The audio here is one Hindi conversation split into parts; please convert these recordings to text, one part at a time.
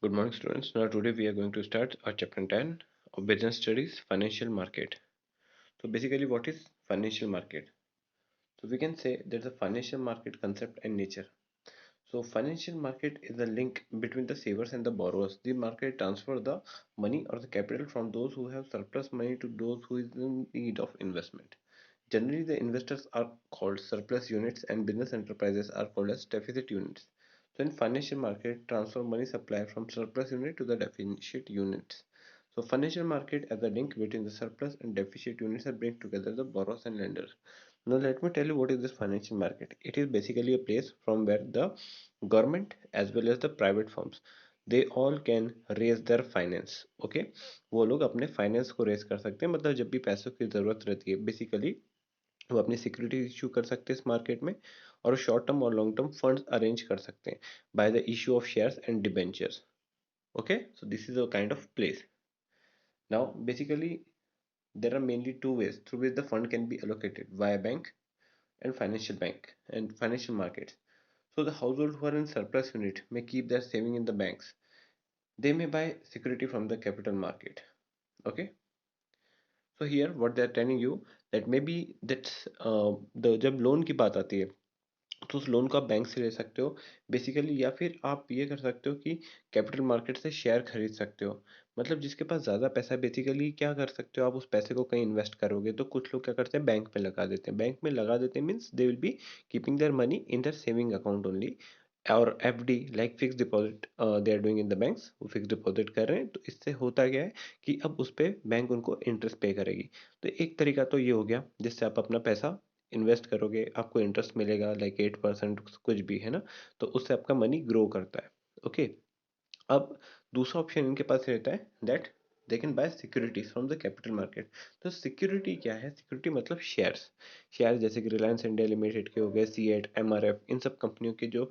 Good morning, students. Now, today we are going to start our chapter 10 of Business Studies Financial Market. So, basically, what is financial market? So, we can say there's a financial market concept and nature. So, financial market is the link between the savers and the borrowers. The market transfer the money or the capital from those who have surplus money to those who is in need of investment. Generally, the investors are called surplus units and business enterprises are called as deficit units. So in financial market, transfer money supply from surplus unit to the deficit units. So financial market as a link between the surplus and deficit units that bring together the borrowers and lenders. Now let me tell you what is this financial market. It is basically a place from where the government as well as the private firms they all can raise their finance. Okay, वो लोग अपने फाइनेंस को रेज कर सकते हैं, मतलब जब भी पैसों की जरूरत रहती है बेसिकली वो अपनी सिक्योरिटी इशू कर सकते हैं इस मार्केट में और शॉर्ट टर्म और लॉन्ग टर्म फंड्स अरेंज कर सकते हैं bye the issue of shares and debentures. Okay, so this is a kind of place. Now basically there are mainly two ways through which the fund can be allocated via bank and financial markets. So the household who are in surplus unit may keep their saving in the banks. They may buy security from the capital market. Okay, so here what they are telling you that maybe that's the जब लोन की बात आती है तो उस लोन को आप बैंक से ले सकते हो बेसिकली, या फिर आप ये कर सकते हो कि कैपिटल मार्केट से शेयर खरीद सकते हो. मतलब जिसके पास ज़्यादा पैसा है बेसिकली क्या कर सकते हो, आप उस पैसे को कहीं इन्वेस्ट करोगे तो कुछ लोग क्या करते हैं बैंक में लगा देते हैं. बैंक में लगा देते हैं means they will be keeping their money in their saving account only, और FD like fix deposit they are doing in the banks. वो फिक्स डिपॉजिट कर रहे हैं तो इससे होता क्या है कि अब उस पर बैंक उनको इंटरेस्ट पे करेगी. तो एक तरीका तो ये हो गया जिससे आप अपना पैसा इन्वेस्ट करोगे, आपको इंटरेस्ट मिलेगा लाइक 8% कुछ भी है ना, तो उससे आपका मनी ग्रो करता है. ओके, अब दूसरा ऑप्शन इनके पास रहता है that they can buy securities from the capital market. तो सिक्योरिटी क्या है? सिक्योरिटी मतलब शेयर्स. शेयर जैसे कि रिलायंस इंडिया लिमिटेड के हो गए, सीएट, एमआरएफ, इन सब कंपनियों के जो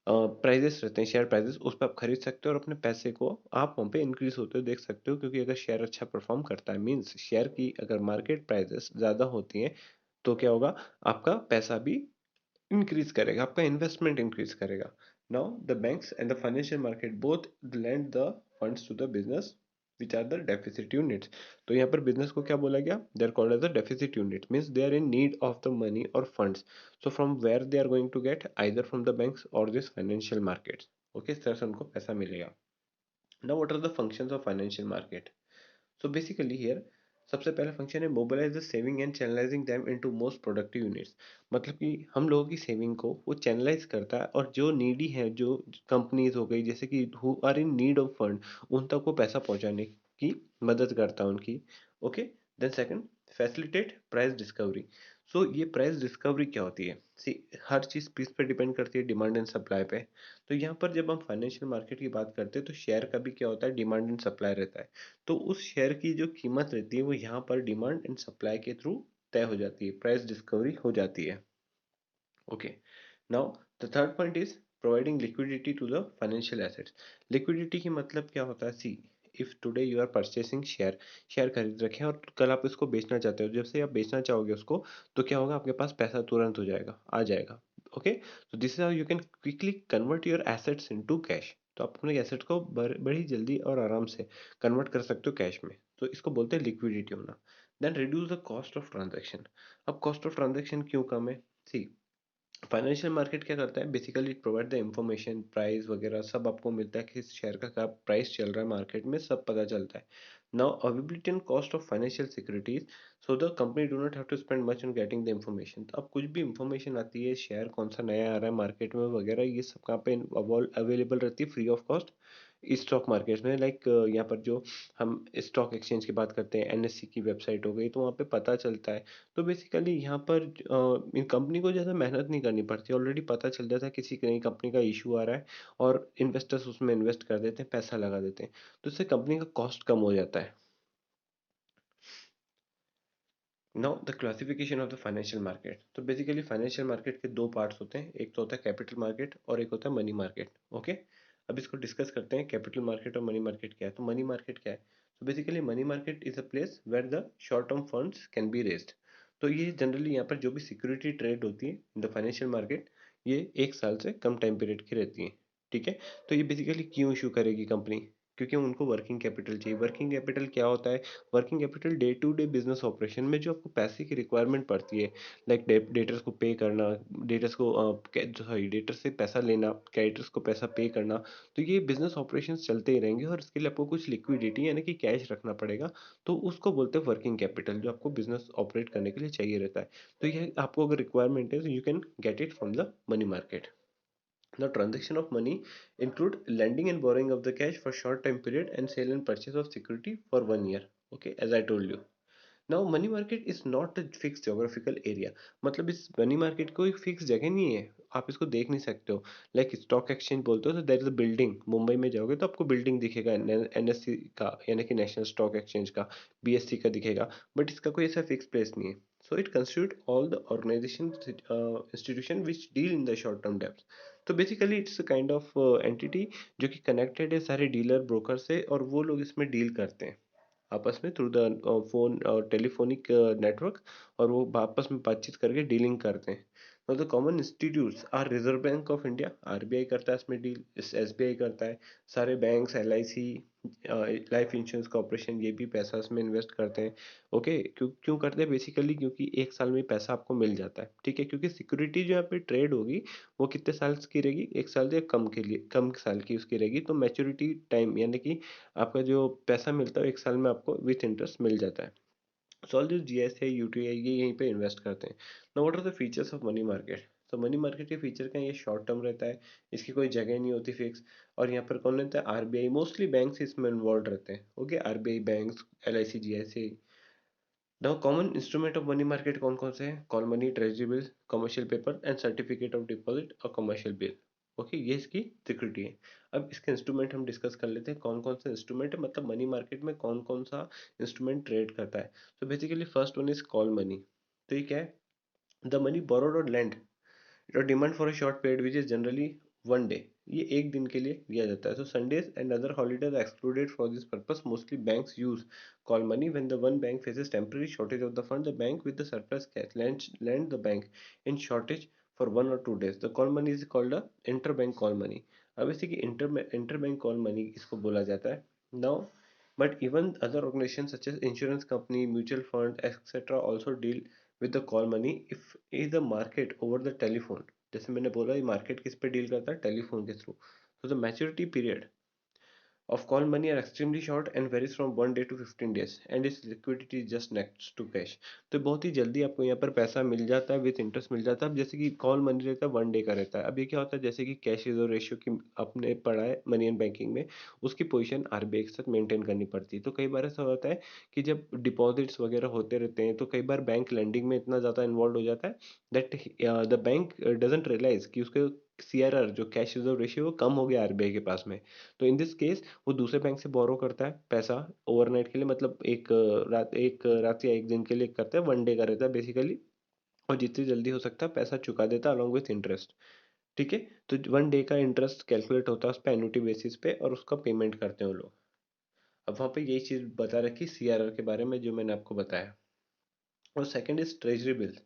प्राइजेस रहते हैं, शेयर प्राइजेस, उस पर आप खरीद सकते हो और अपने पैसे को आप वहाँ पे इंक्रीज होते हुए देख सकते हो. क्योंकि अगर शेयर अच्छा परफॉर्म करता है मीन्स शेयर की अगर मार्केट प्राइजेस ज़्यादा होती हैं तो क्या होगा, आपका पैसा भी इंक्रीज करेगा, आपका इन्वेस्टमेंट इंक्रीज करेगा. Now the banks and the financial market both lend the funds to the business which are the deficit units. तो यहाँ पर बिजनेस को क्या बोला गया? They are called as the deficit unit means they are in need of the money और funds. So from where they are going to get either from the banks और दिस फाइनेंशियल मार्केट्स. ओके, इस तरह से उनको पैसा मिलेगा. Now what are the functions of financial market? So basically here सबसे पहला फंक्शन है mobilise the saving and channelising them into most productive units. मतलब कि हम लोगों की सेविंग को वो चैनलाइज करता है और जो नीडी है, जो कंपनीज हो गई जैसे कि who are in need of fund, उन तक वो पैसा पहुंचाने की मदद करता है उनकी. Okay, then second, facilitate price discovery. So ये प्राइस डिस्कवरी क्या होती है? सी, हर चीज़ किस पे डिपेंड करती है? डिमांड एंड सप्लाई पे. तो यहाँ पर जब हम फाइनेंशियल मार्केट की बात करते हैं तो शेयर का भी क्या होता है? डिमांड एंड सप्लाई रहता है. तो उस शेयर की जो कीमत रहती है वो यहाँ पर डिमांड एंड सप्लाई के थ्रू तय हो जाती है, प्राइस डिस्कवरी हो जाती है. Okay, now the third point is providing liquidity to the financial assets. Liquidity की मतलब क्या होता है? See, if today you are purchasing share, share खरीद रखे हैं और कल आप इसको बेचना चाहते हो, जब से आप बेचना चाहोगे उसको तो क्या होगा, आपके पास पैसा तुरंत हो जाएगा, आ जाएगा. ओके, तो this is how you can quickly convert your assets into cash. तो आप अपने एसेट को बड़ी जल्दी और आराम से कन्वर्ट कर सकते हो कैश में. तो इसको बोलते हैं लिक्विडिटी होना. Then reduce the cost of transaction. अब कॉस्ट ऑफ ट्रांजेक्शन क्यों कम है? सी, फाइनेंशियल मार्केट क्या करता है? Basically it provide the information, price वगैरह सब आपको मिलता है कि इस शेयर का क्या प्राइस चल रहा है मार्केट में, सब पता चलता है. Now availability and cost of financial securities. So the company do not have to spend much on getting the information. तो अब कुछ भी इंफॉर्मेशन आती है, शेयर कौन सा नया आ रहा है मार्केट में वगैरह, ये सब कहाँ पे अवेलेबल रहती है? Free of cost stock market में. लाइक यहाँ पर जो हम स्टॉक एक्सचेंज की बात करते हैं, एनएससी की वेबसाइट हो गई, तो वहाँ पे पता चलता है. तो बेसिकली यहाँ पर इन कंपनी को ज़्यादा मेहनत नहीं करनी पड़ती, ऑलरेडी पता चल जाता है किसी नई कंपनी का इशू आ रहा है और इन्वेस्टर्स उसमें इन्वेस्ट कर देते हैं, पैसा लगा देते हैं. तो इससे कंपनी का कॉस्ट कम हो जाता है. Now the classification of the financial market. तो बेसिकली फाइनेंशियल मार्केट के दो पार्ट्स होते हैं, एक तो होता है कैपिटल मार्केट और एक होता है मनी मार्केट. ओके, अब इसको डिस्कस करते हैं कैपिटल मार्केट और मनी मार्केट क्या है. तो मनी मार्केट क्या है? तो basically money market is a place where the short term funds can be raised. तो ये जनरली यहाँ पर जो भी सिक्योरिटी ट्रेड होती है इन द फाइनेंशियल मार्केट, ये 1 साल से कम टाइम पीरियड की रहती है. ठीक है। तो ये बेसिकली क्यों इशू करेगी कंपनी? क्योंकि उनको वर्किंग कैपिटल चाहिए। वर्किंग कैपिटल क्या होता है? Working capital day to day business operation में जो आपको पैसे की रिक्वायरमेंट पड़ती है, लाइक डेटर्स को पे करना, डेटर्स को सॉरी डेटर्स से पैसा लेना, क्रेडिटर्स को पैसा पे करना। तो ये बिजनेस ऑपरेशन चलते ही रहेंगे और इसके लिए आपको कुछ लिक्विडिटी यानी कि कैश रखना पड़ेगा। तो उसको बोलते हैं वर्किंग कैपिटल, जो आपको बिजनेस ऑपरेट करने के लिए चाहिए रहता है। तो ये आपको अगर रिक्वायरमेंट है तो you can get it from the money market. The transaction of money include lending and borrowing of the cash for short time period and sale and purchase of security for 1 year. Okay, as I told you. Now money market is not a fix geographical area. मतलब इस मनी मार्केट कोई फिक्स जगह नहीं है, आप इसको देख नहीं सकते हो। लाइक स्टॉक एक्सचेंज बोलते हो तो there is a building, Mumbai में जाओगे तो आपको बिल्डिंग दिखेगा एनएससी का यानी कि नेशनल स्टॉक एक्सचेंज का, बीएससी का दिखेगा। बट इसका कोई ऐसा फिक्स प्लेस नहीं है। So it constitute all the organisation institution which deal in the short term depth. तो basically it's kind of entity जो कि कनेक्टेड है सारे डीलर ब्रोकर से, और वो लोग इसमें डील करते हैं आपस में थ्रू द फोन और टेलीफोनिक नेटवर्क, और वो आपस में बातचीत करके डीलिंग करते हैं। तो the common institutes are Reserve Bank of India, RBI करता है इसमें डील, इस एसबीआई करता है। सारे banks, LIC, Life Insurance Corporation, ये भी पैसा इसमें इन्वेस्ट करते हैं। ओके, क्यों क्यों करते हैं? बेसिकली क्योंकि एक साल में पैसा आपको मिल जाता है, ठीक है। क्योंकि सिक्योरिटी जो यहाँ पे ट्रेड होगी वो कितने साल की रहेगी? एक साल से कम के लिए, कम साल की उसकी रहेगी। तो मैच्योरिटी टाइम यानी कि आपका जो पैसा मिलता है एक साल में आपको विथ इंटरेस्ट मिल जाता है। So all this GSI, UTI ये यहीं पे इन्वेस्ट करते हैं। Now what are the features of money market? तो मनी मार्केट के फीचर क्या है? ये शॉर्ट टर्म रहता है, इसकी कोई जगह नहीं होती फिक्स। और यहाँ पर कौन रहता है? आरबीआई, मोस्टली बैंक्स इसमें इन्वॉल्व रहते हैं। Okay, RBI, banks, LIC, GSI. Now common instrument of money market कौन कौन से हैं? Call money, treasury bill, commercial paper and certificate of deposit और कमर्शियल बिल। ओके, ये इसकी सिक्योरिटी है। अब इसके इंस्ट्रूमेंट हम डिस्कस कर लेते हैं, कौन कौन से इंस्ट्रूमेंट है, मतलब मनी मार्केट में कौन कौन सा इंस्ट्रूमेंट ट्रेड करता है। तो basically first one is call money. तो ये क्या है? द मनी बोरोड और lent your demand for a short period which is generally 1 day, ये एक दिन के लिए दिया जाता है। So Sundays and other holidays are excluded for this purpose. Mostly banks use call money when the one bank faces temporary shortage of the fund. The bank with the surplus cash lend the bank in shortage for 1 or 2 days. The call money is called a interbank call money. अब इसी की interbank call money इसको बोला जाता है। Now but even other organizations such as insurance company, mutual fund, etc. also deal with the call money if is the market over the telephone। जैसे मैंने बोला ये मार्केट किस पे डील करता है? टेलीफोन के थ्रू। तो the maturity period of call money are extremely short and varies from 1 day to 15 days and its liquidity is just next to cash। तो बहुत ही जल्दी आपको यहाँ पर पैसा मिल जाता है, विथ इंटरेस्ट मिल जाता है। अब जैसे कि कॉल मनी रहता है 1 डे का रहता है। अब ये क्या होता है? जैसे कि कैश रिजर्व रेशियो की आपने पढ़ा है मनी एंड बैंकिंग में, उसकी पोजीशन आरबीआई के साथ मेंटेन करनी पड़ती है। तो कई बार ऐसा होता है कि जब डिपॉजिट्स वगैरह होते रहते हैं तो कई बार बैंक लेंडिंग में इतना ज़्यादा इन्वॉल्व हो जाता है that the bank doesn't realise कि उसके सीआरआर जो कैश रिजर्व रेशियो वो कम हो गया आरबीआई के पास में। तो इन दिस केस वो दूसरे बैंक से बोरो करता है पैसा ओवरनाइट के लिए, मतलब एक रात या एक दिन के लिए करता है, 1 डे का रहता है बेसिकली। और जितनी जल्दी हो सकता है पैसा चुका देता है अलॉन्ग विथ इंटरेस्ट। ठीक है। तो 1 डे का इंटरेस्ट कैलकुलेट होता है उस पर एन्युटी बेसिस पे, और उसका पेमेंट करते हैं वो लोग। अब वहाँ पे यही चीज़ बता रखी सीआरआर के बारे में जो मैंने आपको बताया। और second is treasury bills.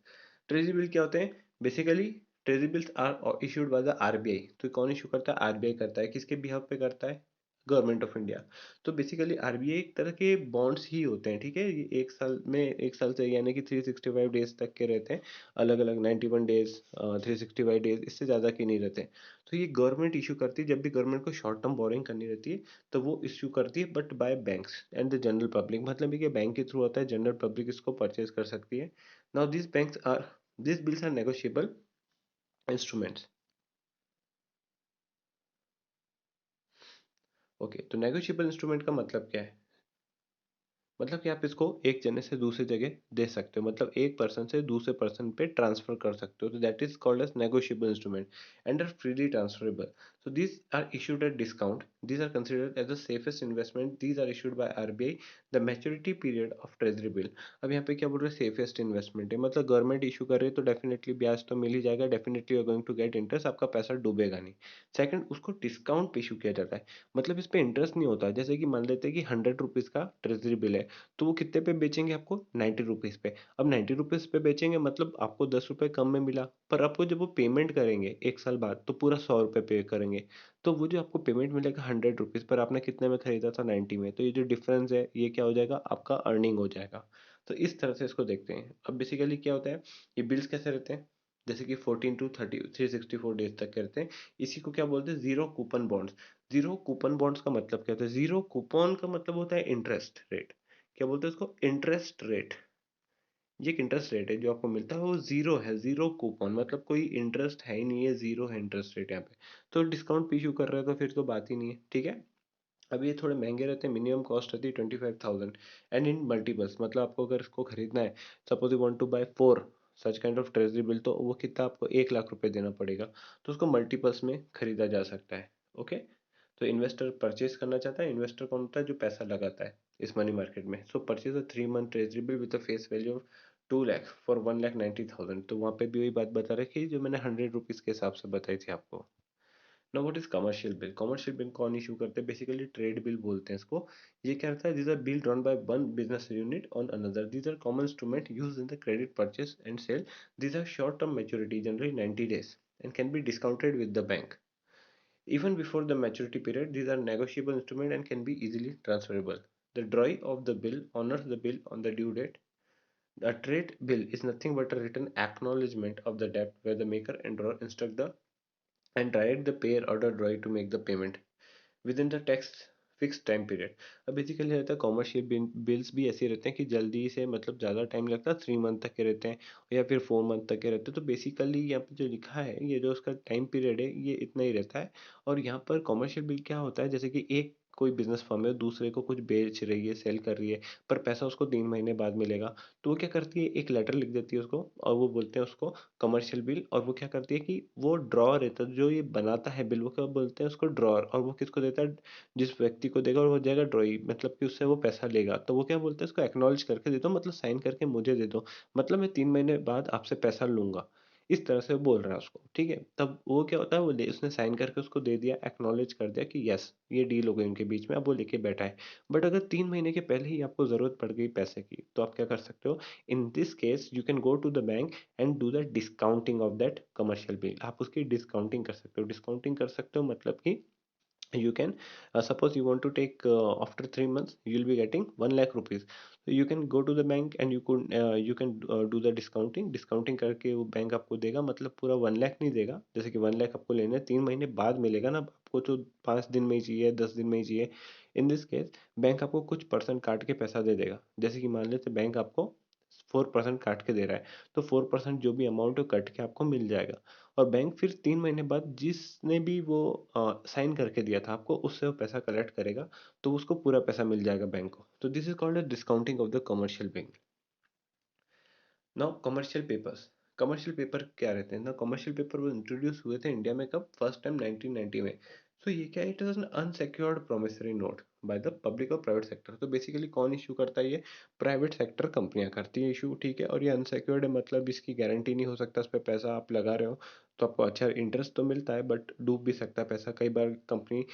Treasury bill क्या होते हैं? Basically treasury bills are issued by the RBI. तो कौन इशू करता है? आरबीआई करता है। किसके बिहाफ पे करता है? Government of India. तो बेसिकली आरबीआई एक तरह के बॉन्ड्स ही होते हैं, ठीक है। ये एक साल में, एक साल से यानी कि 365 डेज तक के रहते हैं, अलग अलग 91 डेज, 365 डेज, इससे ज़्यादा के नहीं रहते। तो ये गवर्नमेंट इशू करती है जब भी गवर्नमेंट को शॉर्ट टर्म बोरिंग करनी रहती है, तो वो इशू करती है, but by banks and the general public. मतलब ये बैंक के थ्रू होता है, जनरल पब्लिक इसको परचेज कर सकती है। Now this bills are negotiable instruments. Okay, तो नेगोशिएबल इंस्ट्रूमेंट का मतलब क्या है? मतलब कि आप इसको एक जगह से दूसरी जगह दे सकते हो, मतलब एक पर्सन से दूसरे पर्सन पे ट्रांसफर कर सकते हो। तो that is called as negotiable instrument and are freely transferable. So these are issued at discount, these are considered as the safest investment, these are issued by RBI. The maturity period of treasury bill. अब यहाँ पे क्या बोल रहे हैं? सेफेस्ट इन्वेस्टमेंट है, मतलब गवर्नमेंट इशू कर रही है तो डेफिनेटली ब्याज तो मिल ही जाएगा, definitely you are going to get interest, आपका पैसा डूबेगा नहीं। सेकंड, उसको डिस्काउंट पे इशू किया जाता है, मतलब इस पे इंटरेस्ट नहीं होता। जैसे कि मान लेते हैं कि 100 रुपीज़ का ट्रेजरी बिल है, तो वो कितने पे बेचेंगे आपको, 90 रुपीज़ पे। अब 90 रुपीज़ पे बेचेंगे मतलब आपको 10 रुपये कम में मिला, पर आपको जब वो पेमेंट करेंगे 1 साल बाद तो पूरा 100 रुपये पे करेंगे। तो वो जो आपको पेमेंट मिलेगा 100 रुपीज़ पर, आपने कितने में खरीदा था, 90 में, तो ये जो डिफरेंस है ये क्या हो जाएगा, आपका अर्निंग हो जाएगा। तो इस तरह से इसको देखते हैं। अब बेसिकली क्या होता है, ये बिल्स कैसे रहते हैं, जैसे कि 14 टू 30 364 डेज तक करते हैं। इसी को क्या बोलते हैं, zero coupon bonds. Zero coupon bonds का मतलब क्या होता है, जीरो कूपन का मतलब होता है इंटरेस्ट रेट। क्या बोलते हैं उसको, इंटरेस्ट रेट। ये एक इंटरेस्ट रेट है जो आपको मिलता है, वो जीरो है, जीरो कूपन मतलब कोई इंटरेस्ट है ही नहीं है, जीरो है इंटरेस्ट रेट यहाँ पे। तो डिस्काउंट पे इशू कर रहे हो तो फिर तो बात ही नहीं है, ठीक है। अब ये थोड़े महंगे रहते हैं, मिनिमम कॉस्ट रहती है 25,000 एंड इन मल्टीपल्स, मतलब आपको अगर इसको खरीदना है, suppose you want to buy 4 such kind of treasury bill, तो वो कितना आपको 1 लाख रुपए देना पड़ेगा। तो उसको मल्टीपल्स में खरीदा जा सकता है। ओके। तो इन्वेस्टर परचेज करना चाहता है, इन्वेस्टर कौन होता है, जो पैसा लगाता है इस मनी मार्केट में। सो purchase a 3 month treasury bill with face value of 2 lakh for 1,90,000। तो वहाँ पे भी वही बात बता रखी जो मैंने 100 रुपीज़ के हिसाब से बताई थी आपको। Now what is commercial bill, commercial bill कौन इशू करते हैं, बेसिकली ट्रेड बिल बोलते हैं इसको। ये क्या रहता है, these are bill drawn by one business unit on another, these are common instrument used in the credit purchase and sale, these are short term maturity, generally 90 days, and can be discounted with the bank even before the maturity period. These are negotiable instrument and can be easily transferable. The drawing of the bill honors the bill on the due date. A trade bill is nothing but a written acknowledgement of the debt where the maker and drawer instruct the and direct the payer or the drawer to make the payment with in the text fix time period. अब बेसिकली रहता है कॉमर्शियल बिल्स भी ऐसे रहते हैं कि जल्दी से, मतलब ज़्यादा टाइम लगता है, 3 मंथ तक के रहते हैं या फिर 4 मंथ तक के रहते हैं। तो बेसिकली यहाँ पे जो लिखा है, ये जो उसका टाइम पीरियड है ये इतना ही रहता है। और यहाँ पर कॉमर्शियल बिल क्या होता है, जैसे कि एक कोई बिजनेस फर्म है दूसरे को कुछ बेच रही है, सेल कर रही है, पर पैसा उसको 3 महीने बाद मिलेगा। तो वो क्या करती है, एक लेटर लिख देती है उसको, और वो बोलते हैं उसको कमर्शियल बिल। और वो क्या करती है कि वो ड्रॉ रहता है, जो ये बनाता है बिल, वो क्या बोलते हैं उसको, ड्रॉर। और वो किसको देता है, जिस व्यक्ति को देगा, और हो जाएगा ड्रॉई, मतलब कि उससे वो पैसा लेगा। तो वो क्या बोलते हैं, इसको एक्नॉलेज करके दे दो, मतलब साइन करके मुझे दे दो, मतलब मैं 3 महीने बाद आपसे पैसा लूंगा। इस तरह से वो बोल रहा है उसको, ठीक है। तब वो क्या होता है, उसने साइन करके उसको दे दिया, एक्नॉलेज कर दिया कि यस ये डील हो गई उनके बीच में, अब वो लेके बैठा है। बट अगर 3 महीने के पहले ही आपको जरूरत पड़ गई पैसे की, तो आप क्या कर सकते हो, in this case you can go to the bank and do the discounting of that commercial bill. आप उसकी डिस्काउंटिंग कर सकते हो। डिस्काउंटिंग कर सकते हो मतलब कि you can suppose you want to take after 3 months you will be getting 1 lakh rupees, so you can go to the bank and you can do the discounting करके वो बैंक आपको देगा, मतलब पूरा 1 लाख नहीं देगा। जैसे कि 1 लाख आपको लेना है, 3 महीने बाद मिलेगा ना आपको, तो 5 दिन में ही चाहिए, 10 दिन में ही चाहिए। इन दिस केस बैंक आपको कुछ परसेंट काट के पैसा दे देगा। जैसे कि मान लेते बैंक आपको 4% काट के दे रहा है, तो 4% जो भी अमाउंट है कट के आपको मिल जाएगा। और बैंक फिर 3 महीने बाद जिसने भी वो साइन करके दिया था आपको, उससे वो पैसा कलेक्ट करेगा, तो उसको पूरा पैसा मिल जाएगा बैंक को। तो this is called a discounting of the commercial bank. Now commercial papers, commercial paper क्या रहते हैं ना, कमर्शियल पेपर वो इंट्रोड्यूस हुए थे इंडिया में कब, फर्स्ट टाइम 1990 में। सो ये क्या है, it is an unsecured promissory note by the public और प्राइवेट सेक्टर। तो बेसिकली कौन इशू करता है, ये प्राइवेट सेक्टर कंपनियां करती है इशू, ठीक है। और ये अनसिक्योर्ड है, मतलब इसकी गारंटी नहीं हो सकता, उस पर पैसा आप लगा रहे हो तो आपको अच्छा इंटरेस्ट तो मिलता है, बट डूब भी सकता है पैसा। कई बार कंपनी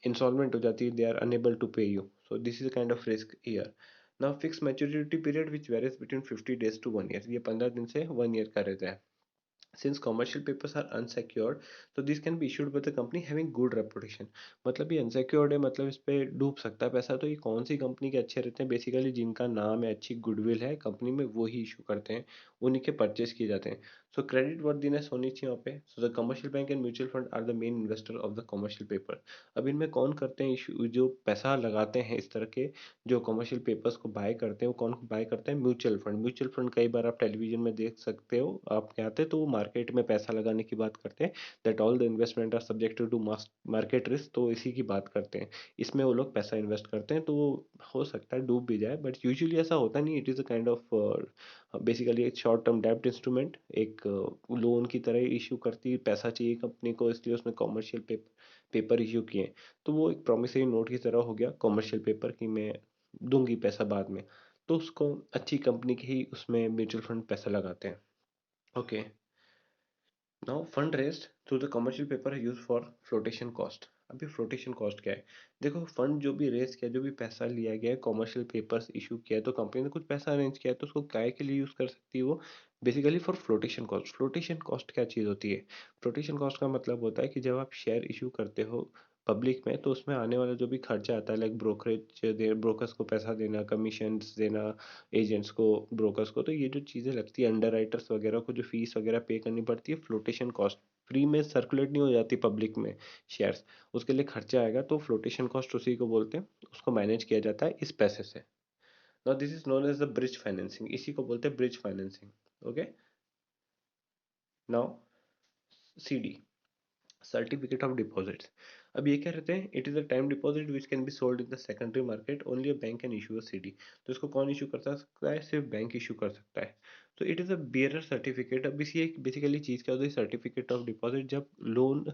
इंसॉल्वेंट हो जाती है, they are unable to pay you, so this is kind of risk here. Now fix maturity period which varies between 50 days to 1 year, ये 15 दिन से 1 ईयर का रहता है। Since commercial papers are unsecured, so these can be issued by the company having good reputation। मतलब ये unsecured है, मतलब इस पे डूब सकता है पैसा। तो ये कौन सी कंपनी के अच्छे रहते हैं, बेसिकली जिनका नाम है, अच्छी गुडविल है कंपनी में, वो ही इशू करते हैं, उन्हीं के परचेज किए जाते हैं। सो क्रेडिट वर्दीनेस होनी चाहिए वहाँ पे। So the commercial bank and mutual fund are the main investor of the commercial paper. अब इनमें कौन करते हैं इशू, जो पैसा लगाते हैं इस तरह के, जो कमर्शियल पेपर्स को बाय करते हैं, वो कौन बाय करते हैं, म्यूचुअल फंड। म्यूचुअल फंड कई बार आप टेलीविजन में देख सकते हो, आप क्या आते हैं तो वो मार्केट में पैसा लगाने की बात करते हैं, that all the investment are subjected to market risk. तो इसी की बात करते हैं, इसमें वो लोग पैसा इन्वेस्ट करते हैं। तो वो हो सकता है डूब भी जाए, बट यूजुअली ऐसा होता नहीं। It is a kind of basically एक शॉर्ट टर्म डेब्ट इंस्ट्रूमेंट, एक लोन की तरह इशू करती है, पैसा चाहिए कंपनी को, इसलिए उसने कॉमर्शियल पेपर इशू किए। तो वो एक प्रोमिसरी नोट की तरह हो गया कॉमर्शियल पेपर, कि मैं दूंगी पैसा बाद में। तो उसको अच्छी कंपनी के ही उसमें म्यूचुअल फंड पैसा लगाते हैं। Okay. Now fund raised through the commercial paper use for flotation cost. अभी फ्लोटेशन कॉस्ट क्या है? देखो, फंड जो भी रेज किया, जो भी पैसा लिया गया है, कॉमर्शियल पेपर्स इशू किया है, तो कंपनी ने कुछ पैसा अरेंज किया है, तो उसको काय के लिए यूज कर सकती है वो? Basically for flotation cost. Flotation cost क्या चीज होती है? फ्लोटेशन कॉस्ट का मतलब होता है कि जब आप शेयर इशू करते हो पब्लिक में, तो उसमें आने वाला जो भी खर्चा आता है, लाइक ब्रोकरेज दे, ब्रोकर्स को पैसा देना, कमीशन देना, एजेंट्स को, ब्रोकर्स को, तो ये जो चीज़ें लगती है, अंडर राइटर्स वगैरह को जो फीस वगैरह पे करनी पड़ती है, फ्लोटेशन कॉस्ट। फ्री में सर्कुलेट नहीं हो जाती पब्लिक में शेयर्स, उसके लिए खर्चा आएगा, तो फ्लोटेशन कॉस्ट उसी को बोलते हैं। उसको मैनेज किया जाता है इस पैसे से। Now this is known as the bridge financing, इसी को बोलते हैं bridge financing. Okay. Now CD, certificate of deposits. अब ये क्या रहते हैं? It is a time deposit which can be sold in the secondary market, only a bank can issue a CD. तो इसको कौन इशू कर सकता है? सिर्फ बैंक इशू कर सकता है। तो it is a bearer certificate. अब इसी एक बेसिकली चीज क्या होती है? सर्टिफिकेट ऑफ डिपॉजिट, जब लोन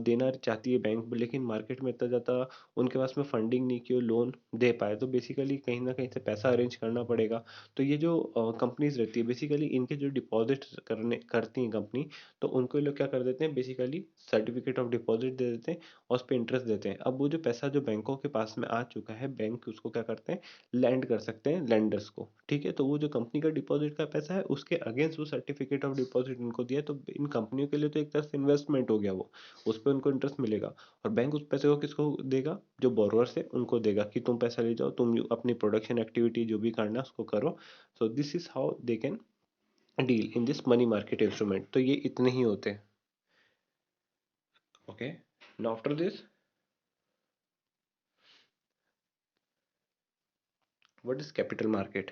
देना चाहती है बैंक, लेकिन मार्केट में इतना ज़्यादा उनके पास में फंडिंग नहीं कि वो लोन दे पाए, तो बेसिकली कहीं ना कहीं से पैसा अरेंज करना पड़ेगा। तो ये जो कंपनीज रहती है, बेसिकली इनके जो डिपॉजिट करने करती हैं कंपनी, तो उनको ये लोग क्या कर देते हैं? बेसिकली सर्टिफिकेट ऑफ डिपॉजिट दे देते हैं और उस पर इंटरेस्ट देते हैं। अब वो जो पैसा जो बैंकों के पास में आ चुका है, बैंक उसको क्या करते हैं? लैंड कर सकते हैं लेंडर्स को। ठीक है, तो वो जो कंपनी का डिपॉजिट का पैसा है, उसके अगेंस्ट वो सर्टिफिकेट ऑफ डिपॉजिट उनको दिया, तो इन कंपनियों के लिए तो एक तरह से इन्वेस्टमेंट हो गया वो, उस पर उनको इंटरेस्ट मिलेगा। और बैंक उस पैसे को किसको देगा? जो बोरोअर्स है उनको देगा कि तुम पैसा ले जाओ, तुम अपनी प्रोडक्शन एक्टिविटी जो भी करना है उसको करो। सो this is how they can deal in this money market instrument. तो ये इतने ही होते हैं। Okay. Now after this, what is capital market?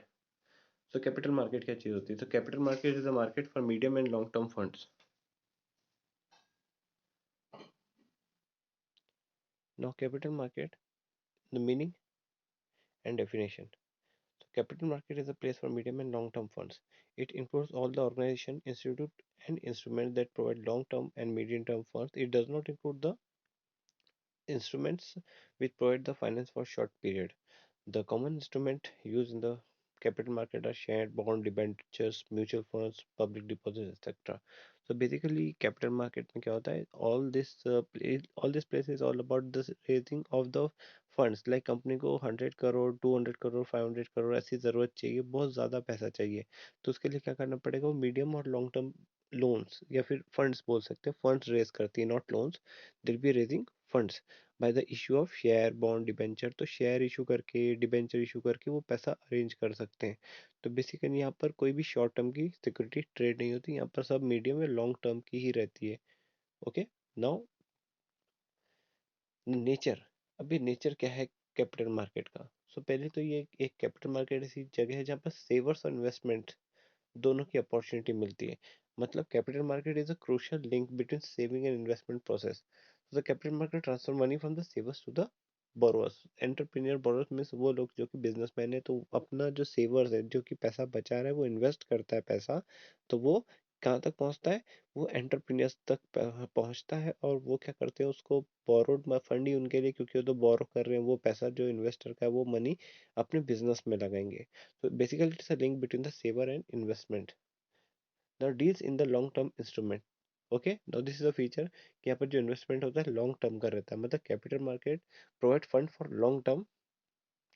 So capital market क्या चीज होती है? So capital market is a market for medium and long term funds. Now capital market, the meaning and definition. So capital market is a place for medium and long term funds. It includes all the organization, institute and instruments that provide long term and medium term funds. It does not include the instruments which provide the finance for short period. The common instrument used in the capital market are shared bond, debentures, mutual funds, public deposits, etc. So basically, capital market में क्या होता है? All this place is all about the raising of the funds. Like company को 100 करोड़, 200 करोड़, 500 करोड़ ऐसी ज़रूरत चाहिए, बहुत ज़्यादा पैसा चाहिए। तो उसके लिए क्या करना पड़ेगा? वो मीडियम और लॉन्ग टर्म लोन्स या फिर फंड्स बोल सकते हैं, फंड्स रेज करती है, not loans. They'll be raising funds by the issue of share, bond, debenture. तो शेयर इशू करके, डिबेंचर इशू करके वो पैसा अरेंज कर सकते हैं। तो बेसिकली यहाँ पर कोई भी शॉर्ट टर्म की सिक्योरिटी ट्रेड नहीं होती, यहाँ पर सब मीडियम या लॉन्ग टर्म की ही रहती है। ओके। Now nature. अभी नेचर क्या है कैपिटल मार्केट का? सो पहले तो ये एक कैपिटल मार्केट ऐसी जगह है जहाँ पर सेवर्स और इन्वेस्टमेंट दोनों की अपॉर्चुनिटी मिलती है। मतलब capital market is a crucial link between saving and investment process. The capital market transfer money from the savers to the borrowers. Entrepreneur borrowers means वो लोग जो कि बिजनेसमैन है, तो अपना जो सेवर्स है, जो कि पैसा बचा रहा है, वो इन्वेस्ट करता है पैसा, तो वो कहाँ तक पहुंचता है? वो एंटरप्रेन्योर्स तक पहुंचता है। और वो क्या करते हैं? उसको बोरोड फंड ही उनके लिए, क्योंकि वो तो बोरो कर रहे हैं, वो पैसा जो इन्वेस्टर का है वो मनी अपने बिजनेस में लगाएंगे। So basically, it's a link between the saver and investment. Now deals in the long term instrument. Okay, now this is a feature कि यहाँ पर जो इन्वेस्टमेंट होता है लॉन्ग टर्म का रहता है। मतलब capital market provide fund for long term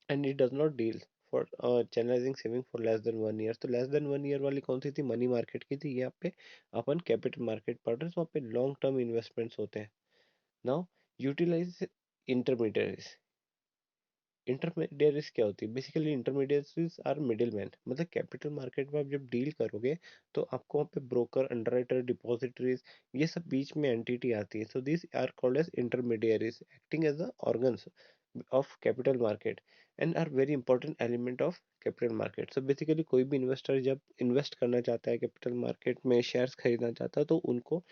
and it does not deal for channelising saving for less than 1 year. तो लेस देन 1 ईयर वाली कौन सी थी? मनी मार्केट की थी। यहाँ पे अपन कैपिटल मार्केट पढ़ रहे हैं, तो वहाँ पे लॉन्ग टर्म इन्वेस्टमेंट्स होते हैं। Now utilise intermediaries. इंटरमीडियरीज क्या होती है? Basically intermediaries are middle man. मतलब कैपिटल मार्केट में आप जब डील करोगे, तो आपको वहाँ पे ब्रोकर, अंडरराइटर, डिपॉजिटरीज, ये सब बीच में एंटिटी आती है। So this are called as intermediaries, acting as the organs of capital market and are very important element of capital market. So basically कोई भी इन्वेस्टर जब इन्वेस्ट करना चाहता है कैपिटल मार्केट में, शेयर्स खरीदना चाहता है, तो उनको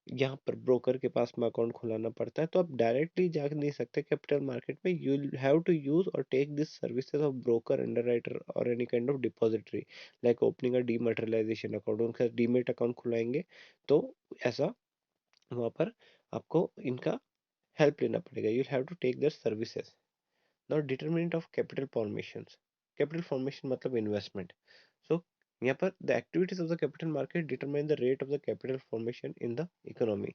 यहाँ पर ब्रोकर के पास में अकाउंट खुलाना पड़ता है। तो आप डायरेक्टली जा नहीं सकते कैपिटल मार्केट में, यू हैव टू यूज और take this services of broker, underwriter और any kind of depository, like opening a dematerialisation account. उनका डीमेट अकाउंट खुलाएंगे, तो ऐसा वहाँ पर आपको इनका हेल्प लेना पड़ेगा। You have to take their services. Now determinant of capital formation. Capital formation मतलब इन्वेस्टमेंट। सो यहाँ पर the activities of the capital market determine the rate of the capital formation in the economy.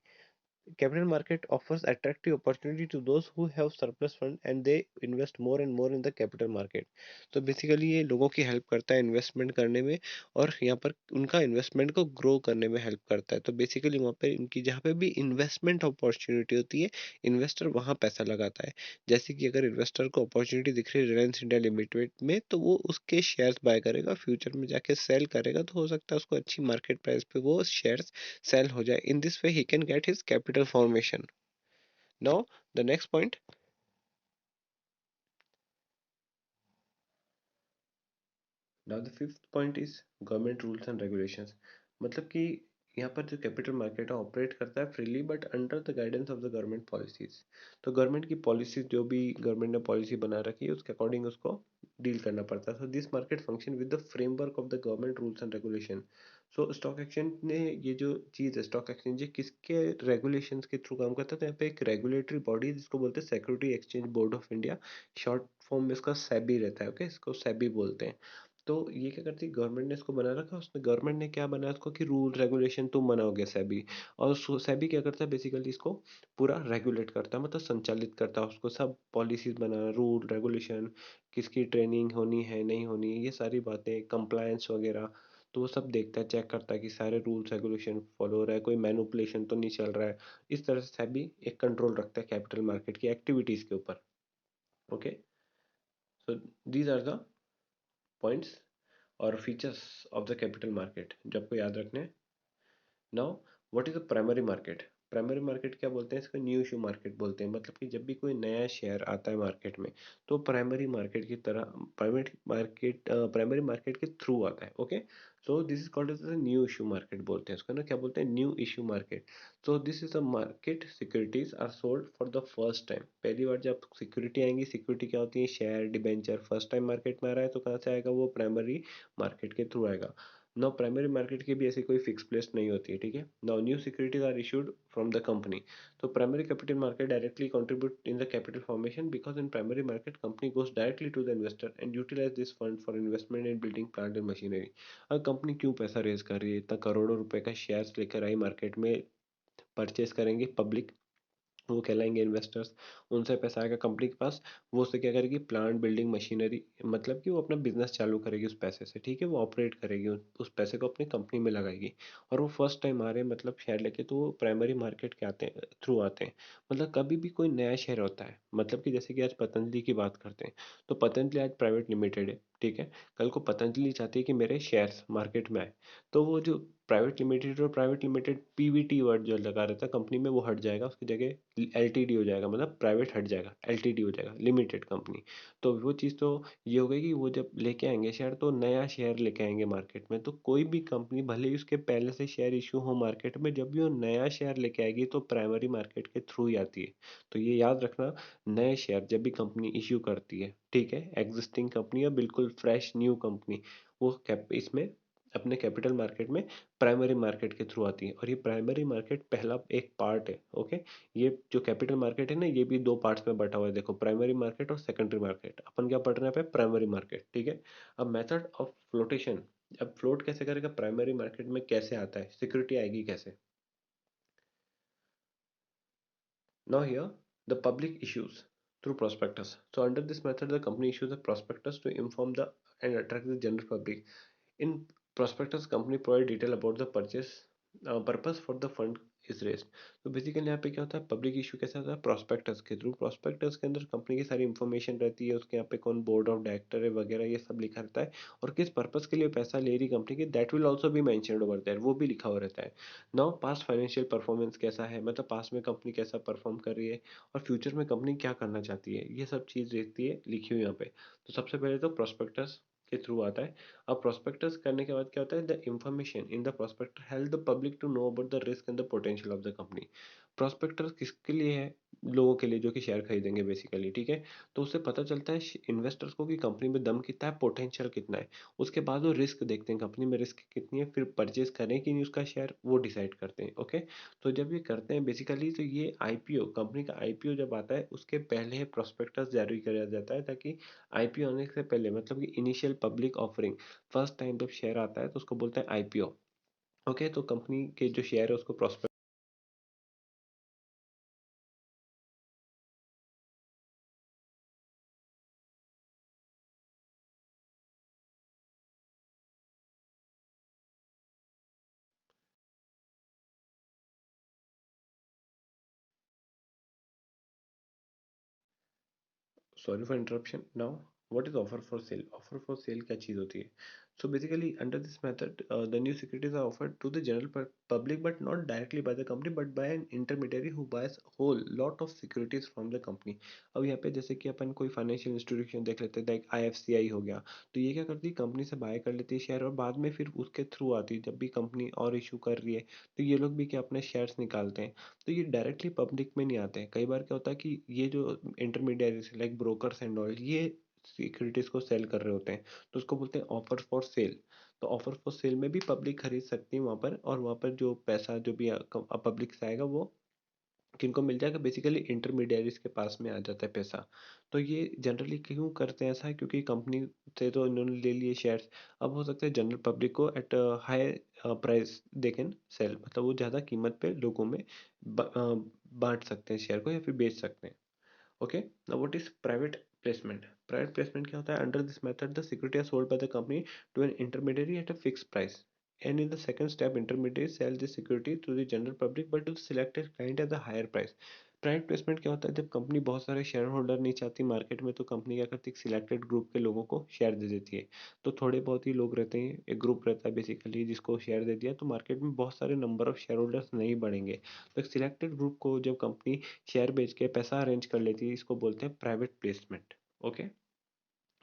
capital market offers attractive opportunity to those who have surplus fund and they invest more and more in the capital market. तो बेसिकली ये लोगों की हेल्प करता है इन्वेस्टमेंट करने में, और यहाँ पर उनका इन्वेस्टमेंट को ग्रो करने में हेल्प करता है। तो बेसिकली वहाँ पे इनकी जहाँ पे भी इन्वेस्टमेंट अपॉर्चुनिटी होती है, इन्वेस्टर वहाँ पैसा लगाता है। जैसे कि अगर इन्वेस्टर को अपॉर्चुनिटी दिख रही है रिलायंस इंडिया लिमिटेड में, तो वो उसके शेयर्स बाय करेगा, फ्यूचर में जाके सेल करेगा, तो हो सकता है उसको अच्छी मार्केट प्राइस पे वो शेयर्स sell हो जाए. In this way he can get his capital formation. Now the next point. Now the fifth point is government rules and regulations. मतलब कि यहाँ पर जो कैपिटल मार्केट है ऑपरेट करता है freely but under the guidance of the government policies. तो गवर्नमेंट की पॉलिसीज जो भी गवर्नमेंट ने पॉलिसी बना रखी है उसके अकॉर्डिंग उसको डील करना पड़ता है। So this market function with the framework of the government rules and regulation. So stock exchange ने ये जो चीज़ है स्टॉक एक्सचेंज ये किसके रेगुलेशंस के थ्रू काम करता है, तो यहाँ पे एक रेगुलेटरी बॉडी जिसको बोलते हैं security exchange board of India, short form में इसका सेबी रहता है। ओके, इसको सेबी बोलते हैं। तो ये क्या करती है, गवर्नमेंट ने इसको बना रखा, उसने गवर्नमेंट ने क्या बनाया इसको कि रूल रेगुलेशन तुम बनाओगे सेबी, और सेबी क्या करता है बेसिकली इसको पूरा रेगुलेट करता है, मतलब संचालित करता है उसको, सब पॉलिसीज बनाना, रूल रेगुलेशन, किसकी ट्रेनिंग होनी है नहीं होनी है, ये सारी बातें, कंप्लायंस वगैरह। तो वो सब देखता है, चेक करता है कि सारे रूल्स रेगुलेशन फॉलो हो रहा है, कोई मैनुपुलेशन तो नहीं चल रहा है। इस तरह से सेबी एक कंट्रोल रखता है कैपिटल मार्केट की एक्टिविटीज के ऊपर। Okay, so these are the points और features of the capital market जो आपको याद रखने हैं। Now what is a primary market? Primary market क्या बोलते हैं इसको? न्यू इशू मार्केट बोलते हैं। मतलब कि जब भी कोई नया शेयर आता है मार्केट में, तो प्राइमरी मार्केट की तरह प्राइमरी मार्केट के थ्रू आता है। Okay, so this is called as new issue market बोलते हैं इसको ना, क्या बोलते हैं? New issue market. So this is a market securities are sold for the first time. पहली बार जब सिक्योरिटी आएंगी, सिक्योरिटी क्या होती है? Share, debenture. First time market में आ रहा है तो कहाँ से आएगा? वो प्राइमरी मार्केट के थ्रू आएगा। नाउ प्राइमरी मार्केट की भी ऐसी कोई फिक्स प्लेस नहीं होती है, ठीक है। Now new securities are issued from the company. तो primary capital market directly contribute in the capital formation because in primary market company goes directly to the investor and utilise this fund for investment in building plant and machinery. अब कंपनी क्यों पैसा रेज कर रही है? इतना करोड़ों रुपए का शेयर्स लेकर आई मार्केट में, परचेस करेंगे पब्लिक, वो कहलाएंगे इन्वेस्टर्स। उनसे पैसा आएगा कंपनी के पास, वो उससे क्या करेगी? प्लांट, बिल्डिंग, मशीनरी, मतलब कि वो अपना बिजनेस चालू करेगी उस पैसे से, ठीक है। वो ऑपरेट करेगी, उस पैसे को अपनी कंपनी में लगाएगी। और वो फर्स्ट टाइम आ रहे हैं मतलब शेयर लेके, तो वो प्राइमरी मार्केट के आते हैं, थ्रू आते हैं। मतलब कभी भी कोई नया शेयर होता है, मतलब कि जैसे कि आज पतंजलि की बात करते हैं, तो पतंजलि आज प्राइवेट लिमिटेड है, ठीक है। कल को पतंजलि चाहती है कि मेरे शेयर्स मार्केट में आए, तो वो जो प्राइवेट लिमिटेड पीवीटी वर्ड जो लगा रहता है कंपनी में, वो हट जाएगा, उसकी जगह एलटीडी हो जाएगा, मतलब प्राइवेट हट जाएगा, एलटीडी हो जाएगा, लिमिटेड कंपनी। तो वो चीज़ तो ये हो गई कि वो जब लेके आएंगे शेयर, तो नया शेयर लेके आएंगे मार्केट में। तो कोई भी कंपनी भले ही उसके पहले से शेयर इशू हो मार्केट में, जब भी वो नया शेयर लेके आएगी तो प्राइमरी मार्केट के थ्रू ही आती है। तो ये याद रखना, नए शेयर जब भी कंपनी इशू करती है, ठीक है, एग्जिस्टिंग कंपनी या बिल्कुल फ्रेश न्यू कंपनी, वो कैप इसमें अपने कैपिटल मार्केट में प्राइमरी मार्केट के थ्रू आती है। और ये प्राइमरी मार्केट पहला एक पार्ट है। ओके, ये जो कैपिटल मार्केट है ना, ये भी दो पार्ट्स में बटा हुआ है, देखो, प्राइमरी मार्केट और सेकेंडरी मार्केट। अपन क्या पढ़ रहे हैं पे? प्राइमरी मार्केट, ठीक है। अब मेथड ऑफ फ्लोटेशन, अब फ्लोट कैसे करेगा? प्राइमरी मार्केट में कैसे आता है? सिक्योरिटी आएगी कैसे? Now here, the public issues through prospectus. So under this method, the company issues a prospectus to inform the and attract the general public. In prospectus, company provide detail about the purchase purpose for the fund is raised. तो बेसिकली यहाँ पे क्या होता है? पब्लिक इशू कैसे होता है? प्रोस्पेक्टस के थ्रू। प्रोस्पेक्टस के अंदर कंपनी की सारी इन्फॉर्मेशन रहती है, उसके यहाँ पे कौन बोर्ड ऑफ डायरेक्टर है वगैरह, ये सब लिखा रहता है। और किस पर्पस के लिए पैसा ले रही कंपनी की, that will also be mentioned over there, वो भी लिखा हुआ रहता है। नाउ पास्ट फाइनेंशियल परफॉर्मेंस कैसा है, मतलब पास्ट में कंपनी कैसा परफॉर्म कर रही है, और फ्यूचर में कंपनी क्या करना चाहती है, ये सब चीज़ रहती है लिखी हुई यहाँ पे। तो सबसे पहले तो प्रोस्पेक्टस के थ्रू आता है। अब प्रोस्पेक्टस करने के बाद क्या होता है? The information in the prospector help the public to know about the risk and the potential of the company. Prospector किसके लिए है? लोगों के लिए जो कि शेयर खरीदेंगे बेसिकली, ठीक है। तो उससे पता चलता है इन्वेस्टर्स को कि कंपनी में दम कितना है, पोटेंशियल कितना है। उसके बाद वो रिस्क देखते हैं, कंपनी में रिस्क कितनी है, फिर परचेज करें कि नहीं उसका शेयर, वो डिसाइड करते हैं। ओके, तो जब ये करते हैं बेसिकली, तो ये आईपीओ, कंपनी का आईपीओ जब आता है उसके पहले प्रोस्पेक्टस जारी किया जाता है, ताकि आईपीओ आने से पहले, मतलब कि initial public offering, first time जब शेयर आता है तो उसको बोलते हैं आईपीओ। ओके, तो कंपनी के जो शेयर है उसको sorry for interruption. Now what is offer for sale? Offer for sale क्या चीज होती है? So basically, under this method, the new securities are offered to the general public, but not directly by the company, but by an intermediary who buys whole lot of securities from the company. अब यहाँ पे जैसे कि अपन कोई फाइनेंशियल इंस्टीट्यूशन देख लेते हैं, लाइक आईएफसीआई हो गया, तो ये क्या करती है, कंपनी से बाय कर लेती है शेयर, और बाद में फिर उसके थ्रू आती है, जब भी कंपनी और इशू कर रही है तो ये लोग भी क्या अपने शेयर्स निकालते हैं। तो ये डायरेक्टली पब्लिक में नहीं आते हैं। कई बार क्या होता है कि ये जो intermediaries like brokers and all, ये सिक्योरिटीज को सेल कर रहे होते हैं, तो उसको बोलते हैं ऑफर फॉर सेल। तो ऑफर फॉर सेल में भी पब्लिक खरीद सकती है वहाँ पर, और वहाँ पर जो पैसा जो भी पब्लिक से आएगा वो किनको मिल जाएगा, बेसिकली इंटरमीडियरीज के पास में आ जाता है पैसा। तो ये जनरली क्यों करते हैं ऐसा? क्योंकि कंपनी से तो इन्होंने ले लिए शेयर्स, अब हो सकता है जनरल पब्लिक को at high price they can sell, मतलब वो ज़्यादा कीमत पे लोगों में बांट सकते हैं शेयर को, या फिर बेच सकते हैं। Okay, now what is private placement? Private placement क्या होता है? Under this method, the security are sold by the company to an intermediary at a fixed price. And in the second step, intermediaries sell the security to the general public, but to the selected client at the higher price. Private placement क्या होता है? जब कंपनी बहुत सारे शेयर होल्डर नहीं चाहती मार्केट में, तो कंपनी क्या करती है, सिलेक्टेड ग्रुप के लोगों को शेयर दे देती है। तो थोड़े बहुत ही लोग रहते हैं, एक ग्रुप रहता है बेसिकली जिसको शेयर दे दिया, तो मार्केट में बहुत सारे नंबर ऑफ शेयर होल्डर्स नहीं बढ़ेंगे। तो एक सिलेक्टेड ग्रुप को जब कंपनी शेयर बेच के पैसा अरेंज कर लेती है, इसको बोलते हैं प्राइवेट प्लेसमेंट। ओके,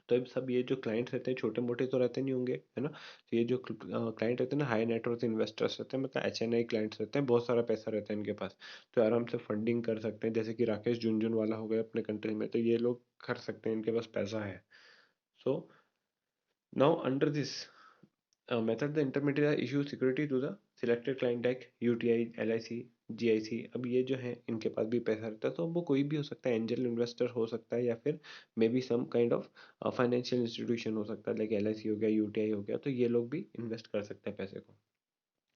तो अब सब ये जो क्लाइंट रहते हैं, छोटे मोटे तो रहते नहीं होंगे, है ना? तो ये जो क्लाइंट रहते हैं ना, हाई नेटवर्थ इन्वेस्टर्स रहते हैं, मतलब एचएनआई क्लाइंट्स रहते हैं, बहुत सारा पैसा रहता है इनके पास, तो आराम से फंडिंग कर सकते हैं, जैसे कि राकेश झुनझुनवाला हो गए अपने कंट्री में, तो ये लोग कर सकते हैं, इनके पास पैसा है। So now under this method, the intermediary issue security to the selected client like UTI, LIC, GIC. अब ये जो है इनके पास भी पैसा रहता है, तो वो कोई भी हो सकता है, एंजल इन्वेस्टर हो सकता है, या फिर may be some kind of financial institution हो सकता है, लाइक एलआईसी हो गया, यूटीआई हो गया, तो ये लोग भी इन्वेस्ट कर सकते हैं पैसे को।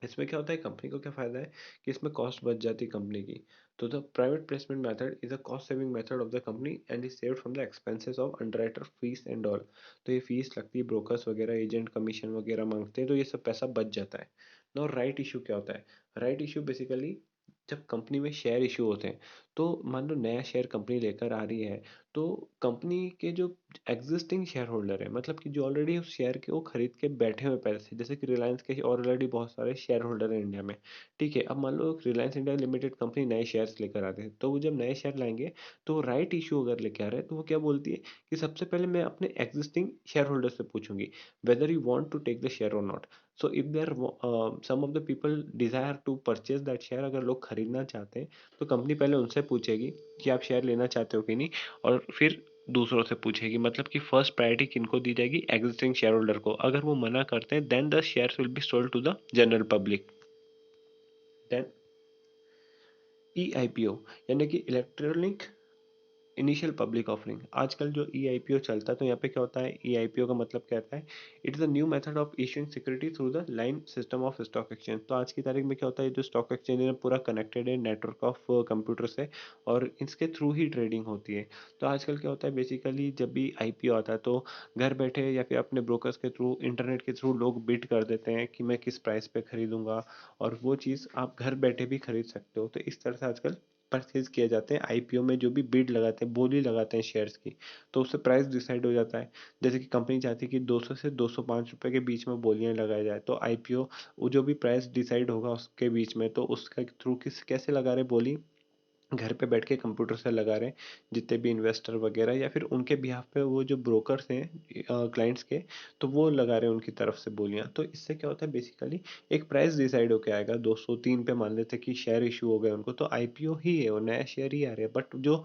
इसमें क्या होता है, कंपनी को क्या फायदा है कि इसमें कॉस्ट बच जाती है कंपनी की। तो the private placement method is a cost saving method of the company and is saved from the expenses of underwriter fees and all. तो ये फीस लगती है, ब्रोकर्स वगैरह एजेंट कमीशन वगैरह मांगते हैं, तो ये सब पैसा बच जाता है। नो राइट इशू क्या होता है? राइट इशू बेसिकली जब कंपनी में शेयर इशू होते हैं, तो मान लो नया शेयर कंपनी लेकर आ रही है, तो कंपनी के जो एग्जिस्टिंग शेयर होल्डर है, मतलब कि जो ऑलरेडी उस शेयर के वो खरीद के बैठे हुए पैसे, जैसे कि रिलायंस के ऑलरेडी बहुत सारे शेयर होल्डर हैं इंडिया में, ठीक है? अब मान लो रिलायंस इंडिया लिमिटेड कंपनी नए शेयर्स लेकर आते हैं, तो वो जब नए शेयर लाएंगे, तो राइट इशू अगर लेके आ रहे हैं, तो वो क्या बोलती है कि सबसे पहले मैं अपने एग्जिस्टिंग शेयर होल्डर से पूछूंगी whether you want to take the share और not. So if there some of the people desire to purchase that share, अगर लोग खरीदना चाहते हैं, तो कंपनी पहले उनसे पूछेगी कि आप शेयर लेना चाहते हो कि नहीं, और फिर दूसरों से पूछेगी, मतलब कि फर्स्ट प्रायोरिटी किनको दी जाएगी, एग्जिस्टिंग शेयर होल्डर को। अगर वो मना करते हैं, then the shares will be sold to the general public. Then EIPO, यानी कि इलेक्ट्रॉनिक इनिशियल पब्लिक ऑफरिंग। आजकल जो ई आई पी ओ चलता है, तो यहाँ पे क्या होता है, ई आई पी ओ का मतलब क्या होता है, it is a new method of issuing security through the line system of stock exchange. तो आज की तारीख में क्या होता है, जो स्टॉक एक्सचेंज है पूरा कनेक्टेड है नेटवर्क ऑफ कंप्यूटर से, और इसके थ्रू ही ट्रेडिंग होती है। तो आजकल क्या होता है, बेसिकली जब भी आई पी ओ आता है, तो घर बैठे या फिर अपने ब्रोकर्स के थ्रू, इंटरनेट के थ्रू लोग बिड कर देते हैं कि मैं किस प्राइस पे खरीदूंगा, और वो चीज़ आप घर बैठे भी खरीद सकते हो। तो इस तरह से आजकल परचेज किए जाते हैं आईपीओ में, जो भी बिड लगाते हैं, बोली लगाते हैं शेयर्स की, तो उससे प्राइस डिसाइड हो जाता है। जैसे कि कंपनी चाहती है कि 200 से 205 रुपए के बीच में बोलियां लगाया जाए, तो आईपीओ वो जो भी प्राइस डिसाइड होगा उसके बीच में, तो उसका थ्रू किस कैसे लगा रहे बोली, घर पे बैठ के कंप्यूटर से लगा रहे हैं, जितने भी इन्वेस्टर वगैरह, या फिर उनके बिहाफ पे वो जो ब्रोकर्स हैं क्लाइंट्स के, तो वो लगा रहे हैं उनकी तरफ से बोलियां। तो इससे क्या होता है, बेसिकली एक प्राइस डिसाइड होके आएगा। 203 पे मान लेते हैं कि शेयर इशू हो गए उनको, तो आईपीओ ही है, वो नया शेयर ही आ रहे हैं, बट जो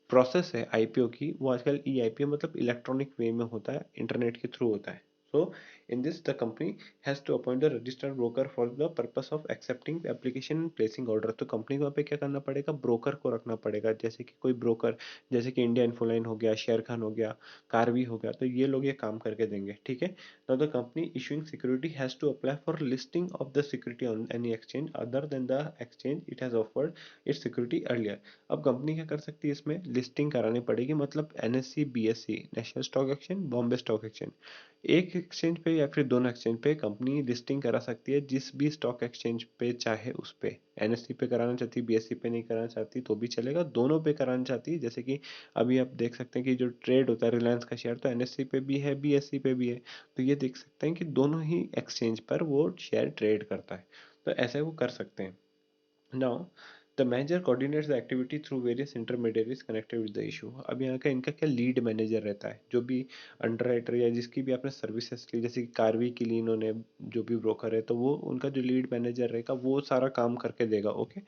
प्रोसेस है आईपीओ की, वो आजकल ई आईपीओ मतलब इलेक्ट्रॉनिक वे में होता है, इंटरनेट के थ्रू होता है। So in this the company has to appoint the registered broker for the purpose of accepting application and placing order. तो कंपनी को यहाँ पे क्या करना पड़ेगा, ब्रोकर को रखना पड़ेगा, जैसे कि कोई ब्रोकर, जैसे कि इंडिया इन्फोलाइन हो गया, शेयर खान हो गया, कारवी हो गया, तो ये लोग ये काम करके देंगे, ठीक है? Now the company issuing security has to apply for listing of the security on any exchange other than the exchange it has offered its security earlier. अब कंपनी क्या कर सकती है, इसमें लिस्टिंग करानी पड़ेगी, मतलब NSC, BSC, national stock exchange, Bombay stock exchange, एक एक्सचेंज पे या फिर दोनों एक्सचेंज पे कंपनी लिस्टिंग करा सकती है, जिस भी स्टॉक एक्सचेंज पे चाहे उस पे। एनएससी पे कराना चाहती है, बीएससी पे नहीं कराना चाहती तो भी चलेगा, दोनों पे कराना चाहती है। जैसे कि अभी आप देख सकते हैं कि जो ट्रेड होता है रिलायंस का शेयर तो एनएससी पे भी है, बीएससी पे भी है। तो ये देख सकते हैं कि दोनों ही एक्सचेंज पर वो शेयर ट्रेड करता है, तो ऐसे वो कर सकते हैं। Now, the manager coordinates the activity through various intermediaries connected with the issue. अब यहाँ का इनका क्या लीड मैनेजर रहता है, जो भी अंडरराइटर या जिसकी भी आपने सर्विसेज ली, जैसे कि कार्वी के लिए इन्होंने जो भी ब्रोकर है तो वो उनका जो लीड मैनेजर रहेगा वो सारा काम करके देगा। ओके,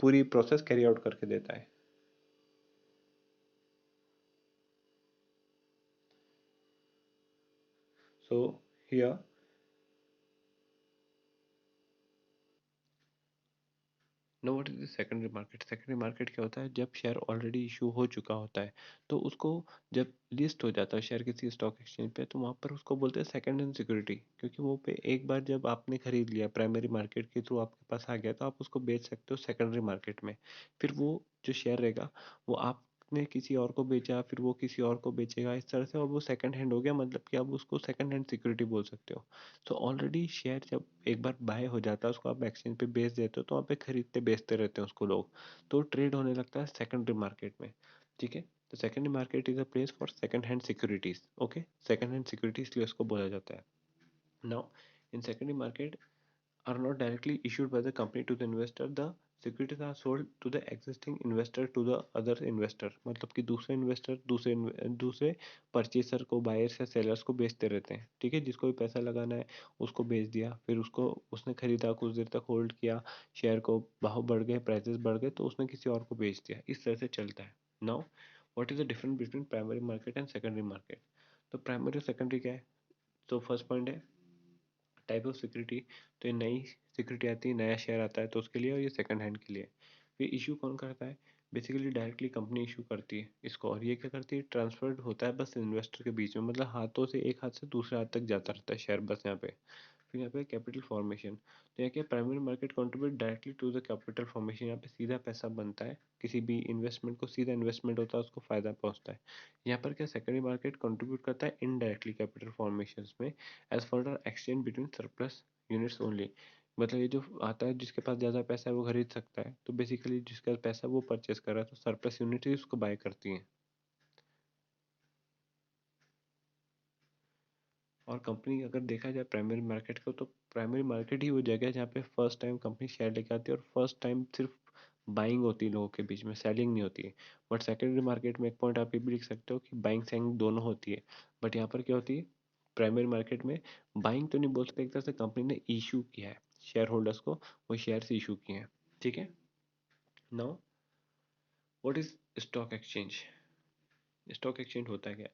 पूरी प्रोसेस कैरी आउट करके देता है। So here no, what is the secondary market? Secondary market क्या होता है? जब शेयर ऑलरेडी इशू हो चुका होता है तो उसको जब लिस्ट हो जाता है शेयर किसी स्टॉक एक्सचेंज पे तो वहाँ पर उसको बोलते हैं सेकंड हैंड सिक्योरिटी, क्योंकि वो पे एक बार जब आपने खरीद लिया प्राइमरी मार्केट के थ्रू आपके पास आ गया तो आप उसको बेच सकते हो सेकेंडरी मार्केट में। फिर वो जो शेयर रहेगा वो आपने किसी और को बेचा, फिर वो किसी और को बेचेगा, इस तरह से अब वो सेकंड हैंड हो गया, मतलब कि आप उसको सेकंड हैंड सिक्योरिटी बोल सकते हो। तो ऑलरेडी शेयर जब एक बार बाय हो जाता है उसको आप एक्सचेंज पे बेच देते हो तो वहाँ पे खरीदते बेचते रहते हैं उसको लोग, तो ट्रेड होने लगता है सेकेंडरी मार्केट में। ठीक है, तो secondary market is a place for second hand securities. Okay, second hand securities इसलिए उसको बोला जाता है। Now in secondary market are not directly issued by the company to the investor, the securities are sold to the existing investor to the other investor। मतलब कि दूसरे इन्वेस्टर दूसरे परचेसर को, बायर्स या सेलर्स को बेचते रहते हैं। ठीक है, जिसको भी पैसा लगाना है उसको बेच दिया, फिर उसको उसने खरीदा, कुछ देर तक होल्ड किया, शेयर को भाव बढ़ गए, प्राइसेस बढ़ गए तो उसने किसी और को बेच दिया, इस तरह से चलता है। Now what is the difference between primary market and secondary market? तो प्राइमरी और सेकेंडरी क्या है? तो फर्स्ट पॉइंट है टाइप ऑफ सिक्योरिटी। तो ये नई सिक्योरिटी आती है, नया शेयर आता है तो उसके लिए, और ये सेकंड हैंड के लिए। फिर इशू कौन करता है? बेसिकली डायरेक्टली कंपनी इशू करती है इसको, और ये क्या करती है? ट्रांसफर्ड होता है बस इन्वेस्टर के बीच में, मतलब हाथों से एक हाथ से दूसरे हाथ तक जाता रहता है शेयर बस यहाँ पे। फिर यहाँ पे कैपिटल फॉर्मेशन, तो यहाँ क्या primary market contribute directly to the capital formation, यहाँ पे सीधा पैसा बनता है, किसी भी इन्वेस्टमेंट को सीधा इन्वेस्टमेंट होता है उसको फायदा पहुंचता है। यहाँ पर क्या सेकेंडरी मार्केट कंट्रीब्यूट करता है इनडायरेक्टली कैपिटल फॉर्मेशन में, as further exchange between surplus units only. मतलब ये जो आता है जिसके पास ज़्यादा पैसा है वो खरीद सकता है, तो बेसिकली जिसके पास पैसा है वो परचेस कर रहा है, तो सरप्लस यूनिट ही उसको बाय करती है। और कंपनी अगर देखा जाए प्राइमरी मार्केट को, तो प्राइमरी मार्केट ही वो जगह है जहाँ पे फर्स्ट टाइम कंपनी शेयर लेके आती है और फर्स्ट टाइम सिर्फ बाइंग होती है लोगों के बीच में, सेलिंग नहीं होती है। बट सेकेंडरी मार्केट में एक पॉइंट आप ये भी लिख सकते हो कि बाइंग सेलिंग दोनों होती है। बट यहाँ पर क्या होती है? प्राइमरी मार्केट में बाइंग तो नहीं बोल सकते, एक तरह से कंपनी ने इशू किया है शेयर होल्डर्स को, वो शेयर से इशू किए हैं। ठीक है। Now what is stock exchange? Stock exchange होता है क्या?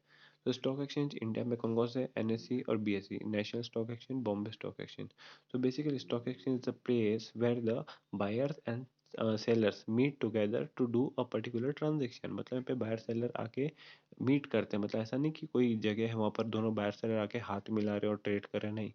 तो स्टॉक एक्सचेंज इंडिया में कौन कौन से? एनएससी और BSC, national stock exchange, Bombay stock exchange. तो basically stock exchange is the place where the buyers and sellers meet together to do a particular transaction. मतलब यहाँ पे बायर सेलर आके मीट करते हैं, मतलब ऐसा नहीं कि कोई जगह है वहाँ पर दोनों बायर सेलर आके हाथ मिला रहे और ट्रेड कर रहे हैं, नहीं।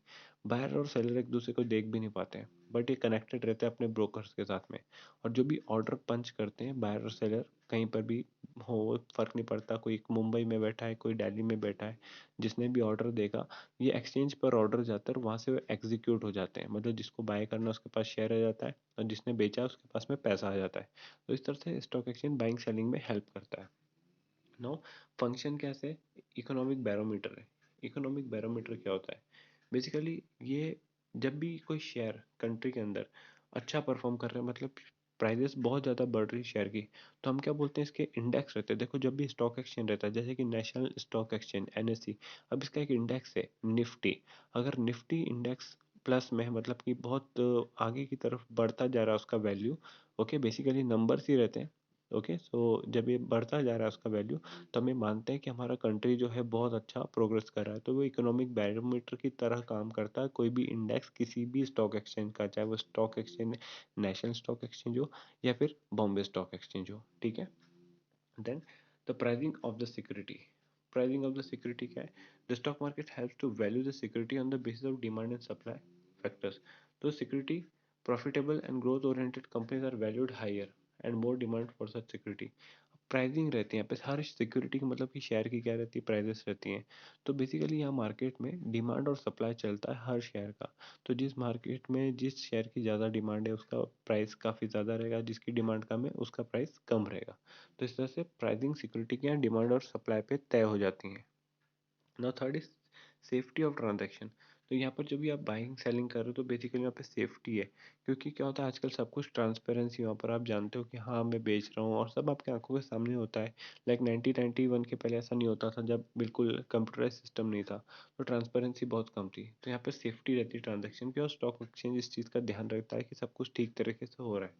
बायर और सेलर एक दूसरे को देख भी नहीं पाते हैं, बट ये कनेक्टेड रहते हैं अपने ब्रोकर्स के साथ में। और जो भी ऑर्डर पंच करते हैं बायर और सेलर, कहीं पर भी हो फर्क नहीं पड़ता, कोई मुंबई में बैठा है कोई दिल्ली में बैठा है, जिसने भी ऑर्डर देगा ये एक्सचेंज पर ऑर्डर जाता है और वहाँ से वो एग्जीक्यूट हो जाते हैं, मतलब जिसको बाय करना है उसके पास शेयर आ जाता है और जिसने बेचा उसके पास में पैसा आ जाता है। तो इस तरह से स्टॉक एक्सचेंज बाइंग सेलिंग में हेल्प करता है। नो, फंक्शन कैसे? इकोनॉमिक बैरोमीटर है। इकोनॉमिक बैरोमीटर क्या होता है? बेसिकली ये जब भी कोई शेयर कंट्री के अंदर अच्छा परफॉर्म कर रहे हैं, मतलब प्राइजेस बहुत ज़्यादा बढ़ रही है शेयर की, तो हम क्या बोलते हैं? इसके इंडेक्स रहते हैं। देखो जब भी स्टॉक एक्सचेंज रहता है, जैसे कि नेशनल स्टॉक एक्सचेंज एनएससी, अब इसका एक इंडेक्स है निफ्टी। अगर निफ्टी इंडेक्स प्लस में है, मतलब कि बहुत आगे की तरफ बढ़ता जा रहा है उसका वैल्यू। ओके, बेसिकली नंबर्स ही रहते हैं। ओके, सो जब ये बढ़ता जा रहा है उसका वैल्यू, तो हमें मानते हैं कि हमारा कंट्री जो है बहुत अच्छा प्रोग्रेस कर रहा है, तो वो इकोनॉमिक बैरोमीटर की तरह काम करता है कोई भी इंडेक्स किसी भी स्टॉक एक्सचेंज का, चाहे वो stock exchange national stock exchange हो या फिर बॉम्बे स्टॉक एक्सचेंज हो। ठीक है। Then the pricing of the security. Pricing of the security क्या है? The stock market helps to value the security on the basis of demand and supply factors. तो security profitable and growth oriented companies are valued higher and more demand for such security. Pricing रहती है यहाँ पे, हर सिक्योरिटी का मतलब कि शेयर की क्या रहती है, प्राइजेस रहती हैं। तो बेसिकली यहाँ मार्केट में डिमांड और सप्लाई चलता है हर शेयर का। तो जिस मार्केट में जिस शेयर की ज़्यादा डिमांड है उसका प्राइस काफ़ी ज़्यादा रहेगा, जिसकी डिमांड कम है उसका प्राइस कम रहेगा। तो इस तरह से प्राइसिंग सिक्योरिटी की यहाँ डिमांड और सप्लाई पे तय हो जाती हैं। Now third is safety of transaction. तो यहाँ पर जो भी आप बाइंग सेलिंग कर रहे हो तो बेसिकली यहाँ पे सेफ्टी है, क्योंकि क्या होता है आजकल सब कुछ ट्रांसपेरेंसी, वहाँ पर आप जानते हो कि हाँ मैं बेच रहा हूँ और सब आपके आंखों के सामने होता है। लाइक 1991 के पहले ऐसा नहीं होता था, जब बिल्कुल कंप्यूटराइज सिस्टम नहीं था, तो ट्रांसपेरेंसी बहुत कम थी। तो यहाँ पर सेफ्टी रहती है ट्रांजेक्शन की, और स्टॉक एक्सचेंज इस चीज़ का ध्यान रखता है कि सब कुछ ठीक तरीके से हो रहा है।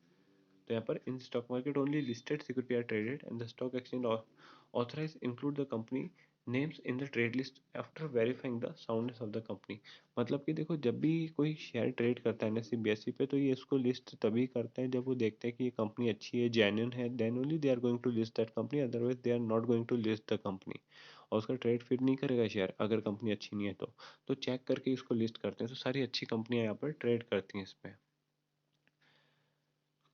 तो यहाँ पर in stock market only listed security are traded and the stock exchange authorise include the company names in the trade list after verifying the soundness of the company. मतलब कि देखो, जब भी कोई शेयर ट्रेड करता है एनएससी बीएससी पे, तो ये इसको लिस्ट तभी करते हैं जब वो देखते हैं कि ये कंपनी अच्छी है, जेन्युइन है, then only they are going to list that company, otherwise they are not going to list the company. और उसका ट्रेड फिर नहीं करेगा शेयर अगर कंपनी अच्छी नहीं है तो चेक करके इसको लिस्ट करते हैं। तो सारी अच्छी कंपनियां यहाँ पर ट्रेड करती हैं इसमें।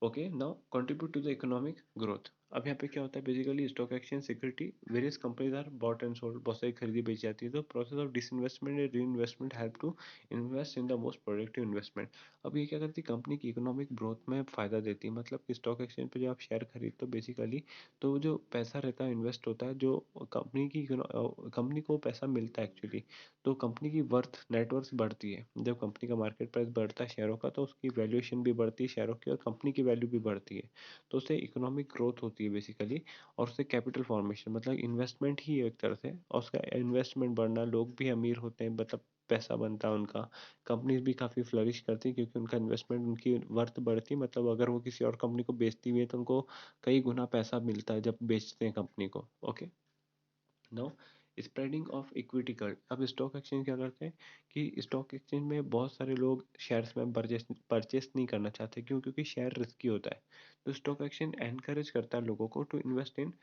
Okay, now contribute to the economic growth. अब यहाँ पे क्या होता है, basically stock exchange security various companies are bought and sold, बहुत सारी खरीदी बेची जाती है। तो process of disinvestment and reinvestment help to invest in the most productive investment. अब ये क्या करती है, कंपनी की इकोनॉमिक ग्रोथ में फायदा देती है। मतलब कि स्टॉक एक्सचेंज पे जो आप शेयर खरीदते हो बेसिकली, तो जो पैसा रहता है इन्वेस्ट होता है, जो कंपनी को पैसा मिलता है एक्चुअली, तो कंपनी की वर्थ नेटवर्थ बढ़ती है। जब कंपनी का मार्केट प्राइस बढ़ता है शेयरों का, तो उसकी वैल्यूएशन भी बढ़ती है शेयरों की, और कंपनी की वैल्यू भी बढ़ती है। तो उससे इकोनॉमिक ग्रोथ होती है बेसिकली। और उससे कैपिटल फॉर्मेशन, मतलब इन्वेस्टमेंट ही है एक तरह से, और उसका इन्वेस्टमेंट बढ़ना, लोग भी अमीर होते हैं, मतलब पैसा बनता है उनका। कंपनीज भी काफ़ी फ्लरिश करती है क्योंकि उनका इन्वेस्टमेंट, उनकी वर्थ बढ़ती है। मतलब अगर वो किसी और कंपनी को बेचती हुई है तो उनको कई गुना पैसा मिलता है जब बेचते हैं कंपनी को। Okay, no, spreading of equity curve. अब स्टॉक एक्सचेंज क्या करते हैं कि स्टॉक एक्सचेंज में बहुत सारे लोग शेयर्स में परचेस नहीं करना चाहते, क्यों? क्योंकि शेयर रिस्की होता है। तो स्टॉक एक्सचेंज एनकरेज करता है लोगों को टू इन्वेस्ट इन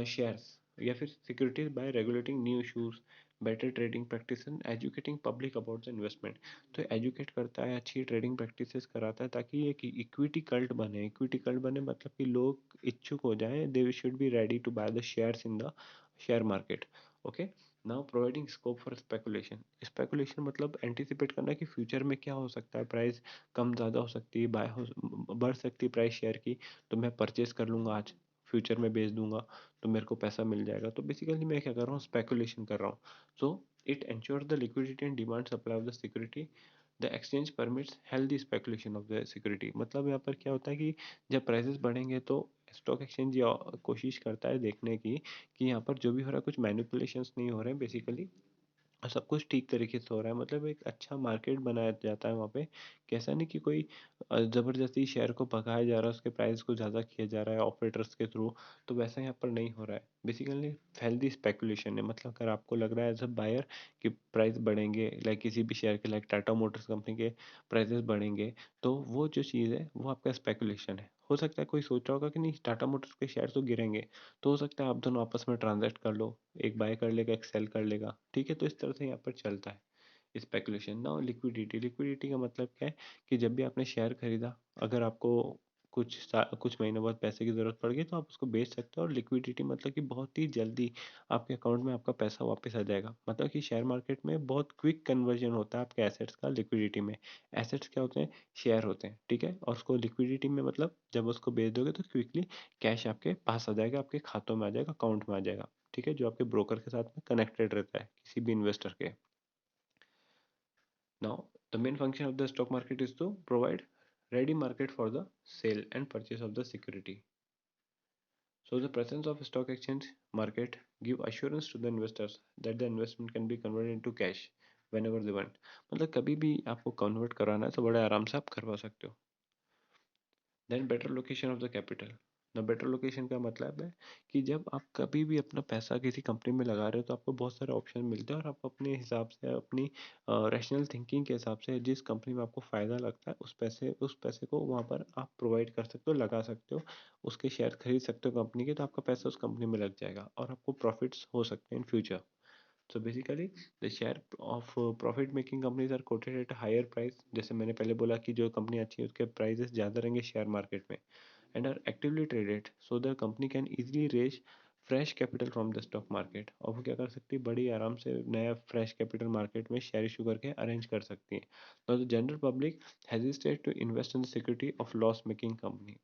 शेयर्स या फिर securities by regulating new issues, better trading practice and educating public about the investment. तो एजुकेट करता है, अच्छी ट्रेडिंग प्रैक्टिसेस कराता है, ताकि एक इक्विटी कल्ट बने। इक्विटी कल्ट बने मतलब कि लोग इच्छुक हो जाएं, they should be ready to buy the shares in the share market. Okay, now providing scope for speculation. Speculation मतलब एंटिसिपेट करना कि फ्यूचर में क्या हो सकता है, प्राइस कम ज़्यादा हो सकती है, बढ़ सकती है प्राइस शेयर की, तो मैं परचेज कर लूँगा आज, फ्यूचर में बेच दूंगा, तो मेरे को पैसा मिल जाएगा। तो बेसिकली मैं क्या कर रहा हूँ, स्पेकुलेशन कर रहा हूँ। So it ensure the liquidity and demand supply of the security. The exchange permits healthy speculation of the security. मतलब यहाँ पर क्या होता है कि जब प्राइसेस बढ़ेंगे तो स्टॉक एक्सचेंज कोशिश करता है देखने की कि यहाँ पर जो भी हो रहा है कुछ मैनिपुलेशंस नहीं हो रहे हैं बेसिकली, और सब कुछ ठीक तरीके से हो रहा है। मतलब एक अच्छा मार्केट बनाया जाता है वहाँ पे। कैसा नहीं कि कोई ज़बरदस्ती शेयर को भगाया जा रहा है, उसके प्राइस को ज़्यादा किया जा रहा है ऑपरेटर्स के थ्रू। तो वैसा यहाँ पर नहीं हो रहा है। बेसिकली हेल्दी स्पेकुलेशन है। मतलब अगर आपको लग रहा है एज अ बायर कि प्राइस बढ़ेंगे, लाइक किसी भी शेयर के, लाइक टाटा मोटर्स कंपनी के प्राइसेस बढ़ेंगे, तो वो जो चीज़ है वो आपका स्पेकुलेशन है। हो सकता है कोई सोच रहा होगा कि नहीं, टाटा मोटर्स के शेयर तो गिरेंगे, तो हो सकता है आप दोनों आपस में ट्रांजैक्ट कर लो, एक बाय कर लेगा एक सेल कर लेगा, ठीक है। तो इस तरह से यहाँ पर चलता है स्पेकुलेशन ना। लिक्विडिटी, लिक्विडिटी का मतलब क्या है कि जब भी आपने शेयर खरीदा, अगर आपको कुछ महीनों बाद पैसे की ज़रूरत पड़ गई, तो आप उसको बेच सकते हो। और लिक्विडिटी मतलब कि बहुत ही जल्दी आपके अकाउंट में आपका पैसा वापस आ जाएगा। मतलब कि शेयर मार्केट में बहुत क्विक कन्वर्जन होता है आपके एसेट्स का लिक्विडिटी में। एसेट्स क्या होते हैं, शेयर होते हैं, ठीक है। और उसको लिक्विडिटी में मतलब जब उसको बेच दोगे तो क्विकली कैश आपके पास आ जाएगा, आपके खातों में आ जाएगा, अकाउंट में आ जाएगा, ठीक है, जो आपके ब्रोकर के साथ में कनेक्टेड रहता है, किसी भी इन्वेस्टर के। Now, the main function of the stock market is to provide ready market for the sale and purchase of the security. So the presence of stock exchange market give assurance to the investors that the investment can be converted into cash whenever they want. मतलब कभी भी आपको कन्वर्ट कराना है तो बड़े आराम से आप करवा सकते हो। Then better location of the capital. The better location का मतलब है कि जब आप कभी भी अपना पैसा किसी कंपनी में लगा रहे हो, तो आपको बहुत सारे ऑप्शन मिलते हैं, और आप अपने हिसाब से, अपनी रैशनल थिंकिंग के हिसाब से, जिस कंपनी में आपको फ़ायदा लगता है उस पैसे को वहाँ पर आप प्रोवाइड कर सकते हो, लगा सकते हो, उसके शेयर खरीद सकते हो कंपनी के, तो आपका पैसा उस कंपनी में लग जाएगा और आपको प्रॉफिट्स हो सकते हैं in future. So basically the share of profit making companies are quoted at a higher price। जैसे मैंने पहले बोला कि जो कंपनी अच्छी है उसके प्राइसेस ज़्यादा रहेंगे शेयर मार्केट में। and are actively traded so the company can easily raise fresh capital from the stock market. और वो क्या कर सकती है, बड़ी आराम से नया फ्रेश कैपिटल मार्केट में शेयर इशू करके अरेंज कर सकती है। Now the general public hesitate to invest in the security of loss making company.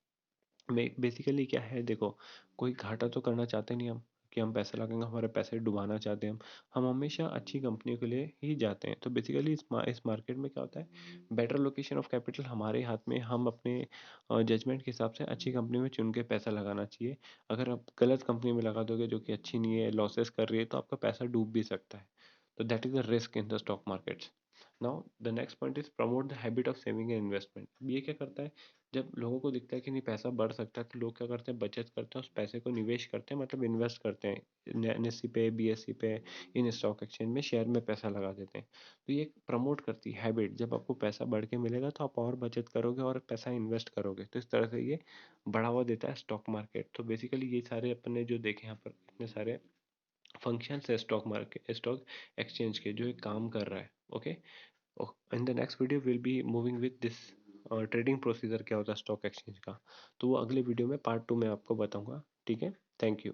में बेसिकली क्या है, देखो कोई घाटा तो करना चाहते नहीं हम, कि हम पैसा लगाएंगे हमारे पैसे डुबाना चाहते हैं हम हमेशा अच्छी कंपनियों के लिए ही जाते हैं। तो बेसिकली इस मार्केट में क्या होता है, बेटर लोकेशन ऑफ कैपिटल हमारे हाथ में, हम अपने जजमेंट के हिसाब से अच्छी कंपनी में चुन के पैसा लगाना चाहिए। अगर आप गलत कंपनी में लगा दोगे जो कि अच्छी नहीं है, लॉसेस कर रही है, तो आपका पैसा डूब भी सकता है। तो that is the risk in the stock markets. Now the next point is promote the habit of saving and investment. अब ये क्या करता है, जब लोगों को दिखता है कि नहीं पैसा बढ़ सकता है, तो लोग क्या करते हैं, बचत करते हैं, उस पैसे को निवेश करते हैं, मतलब इन्वेस्ट करते हैं एनएससी पे, बीएससी पे, इन स्टॉक एक्सचेंज में शेयर में पैसा लगा देते हैं। तो ये प्रमोट करती है हैबिट, जब आपको पैसा बढ़ के मिलेगा तो आप और बचत करोगे और पैसा इन्वेस्ट करोगे, तो इस तरह से ये बढ़ावा देता है स्टॉक मार्केट। तो बेसिकली ये सारे अपन ने जो देखे यहाँ पर इतने सारे फंक्शंस है स्टॉक मार्केट, स्टॉक एक्सचेंज के, जो ये काम कर रहा है। Okay, in the next video will be moving with this trading procedure क्या होता है स्टॉक एक्सचेंज का। तो वो अगले वीडियो में पार्ट 2 में आपको बताऊंगा। ठीक है, थैंक यू।